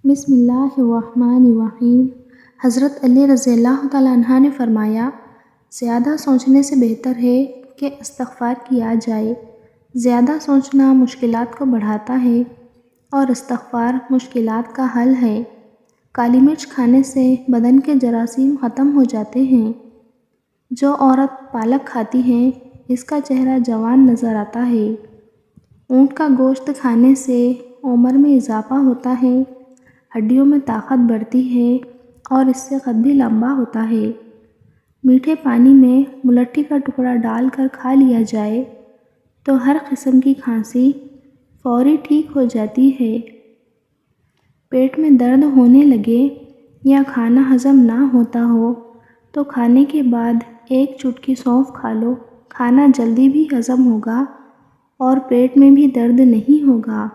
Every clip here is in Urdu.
بسم اللہ الرحمن الرحیم۔ حضرت علی رضی اللہ تعالیٰ عنہ نے فرمایا، زیادہ سوچنے سے بہتر ہے کہ استغفار کیا جائے۔ زیادہ سوچنا مشکلات کو بڑھاتا ہے اور استغفار مشکلات کا حل ہے۔ کالی مرچ کھانے سے بدن کے جراثیم ختم ہو جاتے ہیں۔ جو عورت پالک کھاتی ہے اس کا چہرہ جوان نظر آتا ہے۔ اونٹ کا گوشت کھانے سے عمر میں اضافہ ہوتا ہے، ہڈیوں میں طاقت بڑھتی ہے اور اس سے قد بھی لمبا ہوتا ہے۔ میٹھے پانی میں ملٹھی کا ٹکڑا ڈال کر کھا لیا جائے تو ہر قسم کی کھانسی فوری ٹھیک ہو جاتی ہے۔ پیٹ میں درد ہونے لگے یا کھانا ہضم نہ ہوتا ہو تو کھانے کے بعد ایک چٹکی سونف کھا لو، کھانا جلدی بھی ہضم ہوگا اور پیٹ میں بھی درد نہیں ہوگا۔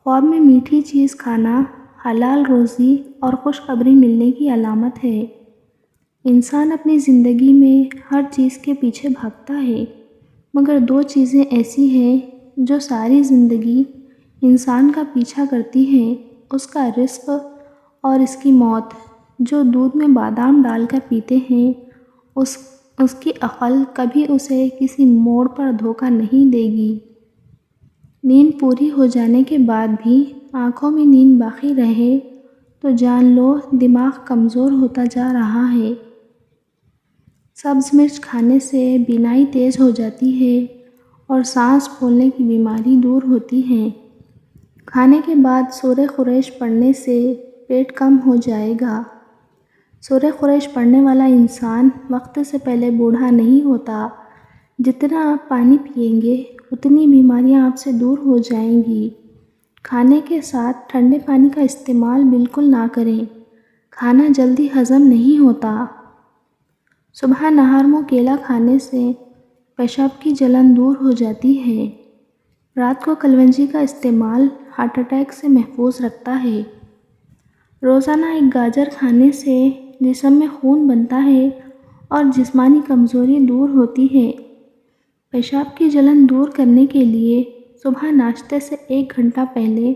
خواب میں میٹھی چیز کھانا حلال روزی اور خوشخبری ملنے کی علامت ہے۔ انسان اپنی زندگی میں ہر چیز کے پیچھے بھاگتا ہے، مگر دو چیزیں ایسی ہیں جو ساری زندگی انسان کا پیچھا کرتی ہیں، اس کا رزق اور اس کی موت۔ جو دودھ میں بادام ڈال کر پیتے ہیں اس کی عقل کبھی اسے کسی موڑ پر دھوکہ نہیں دے گی۔ نیند پوری ہو جانے کے بعد بھی آنکھوں میں نیند باقی رہے تو جان لو دماغ کمزور ہوتا جا رہا ہے۔ سبز مرچ کھانے سے بینائی تیز ہو جاتی ہے اور سانس پھولنے کی بیماری دور ہوتی ہے۔ کھانے کے بعد سورہ قریش پڑھنے سے پیٹ کم ہو جائے گا۔ سورہ قریش پڑھنے والا انسان وقت سے پہلے بوڑھا نہیں ہوتا۔ جتنا آپ پانی پئیں گے اتنی بیماریاں آپ سے دور ہو جائیں گی۔ کھانے کے ساتھ ٹھنڈے پانی کا استعمال بالکل نہ کریں، کھانا جلدی ہضم نہیں ہوتا۔ صبح نہار منہ کیلا کھانے سے پیشاب کی جلن دور ہو جاتی ہے۔ رات کو کلونجی کا استعمال ہارٹ اٹیک سے محفوظ رکھتا ہے۔ روزانہ ایک گاجر کھانے سے جسم میں خون بنتا ہے اور جسمانی کمزوری دور ہوتی ہے۔ پیشاب کی جلن دور کرنے کے لیے صبح ناشتے سے 1 گھنٹہ پہلے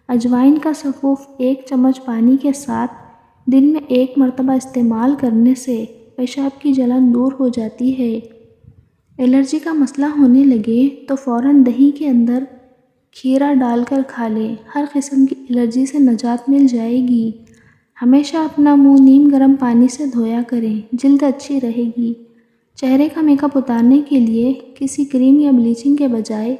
اجوائن کا سفوف 1 چمچ پانی کے ساتھ دن میں 1 مرتبہ استعمال کرنے سے پیشاب کی جلن دور ہو جاتی ہے۔ الرجی کا مسئلہ ہونے لگے تو فوراً دہی کے اندر کھیرا ڈال کر کھا لیں، ہر قسم کی الرجی سے نجات مل جائے گی۔ ہمیشہ اپنا منہ نیم گرم پانی سے دھویا کریں، جلد اچھی رہے گی۔ چہرے کا میک اپ اتارنے کے لیے کسی کریم یا بلیچنگ کے بجائے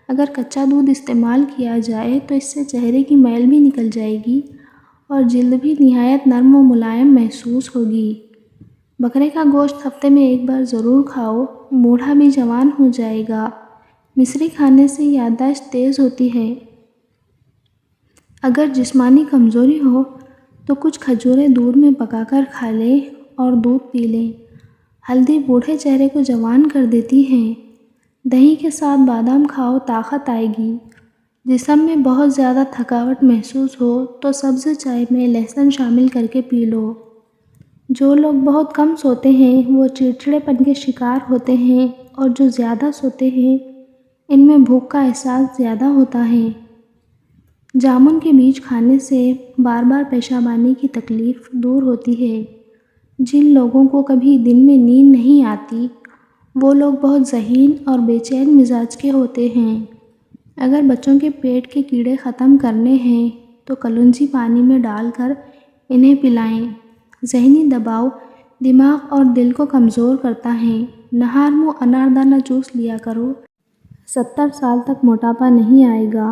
اگر کچا دودھ استعمال کیا جائے تو اس سے چہرے کی میل بھی نکل جائے گی اور جلد بھی نہایت نرم و ملائم محسوس ہوگی۔ بکرے کا گوشت ہفتے میں 1 بار ضرور کھاؤ، بوڑھا بھی جوان ہو جائے گا۔ مصری کھانے سے یادداشت تیز ہوتی ہے۔ اگر جسمانی کمزوری ہو تو کچھ کھجوریں دودھ میں پکا کر کھا لیں اور دودھ پی لیں۔ ہلدی بوڑھے چہرے کو جوان کر دیتی ہے۔ دہی کے ساتھ بادام کھاؤ، طاقت آئے گی۔ جسم میں بہت زیادہ تھکاوٹ محسوس ہو تو سبز چائے میں لہسن شامل کر کے پی لو۔ جو لوگ بہت کم سوتے ہیں وہ چڑچڑے پن کے شکار ہوتے ہیں اور جو زیادہ سوتے ہیں ان میں بھوک کا احساس زیادہ ہوتا ہے۔ جامن کے بیج کھانے سے بار بار پیشاب آنے کی تکلیف دور ہوتی ہے۔ جن لوگوں کو کبھی دن میں نیند نہیں آتی وہ لوگ بہت ذہین اور بے چین مزاج کے ہوتے ہیں۔ اگر بچوں کے پیٹ کے کیڑے ختم کرنے ہیں تو کلونجی پانی میں ڈال کر انہیں پلائیں۔ ذہنی دباؤ دماغ اور دل کو کمزور کرتا ہے۔ نہار منہ انار دانہ جوس لیا کرو، 70 سال تک موٹاپا نہیں آئے گا۔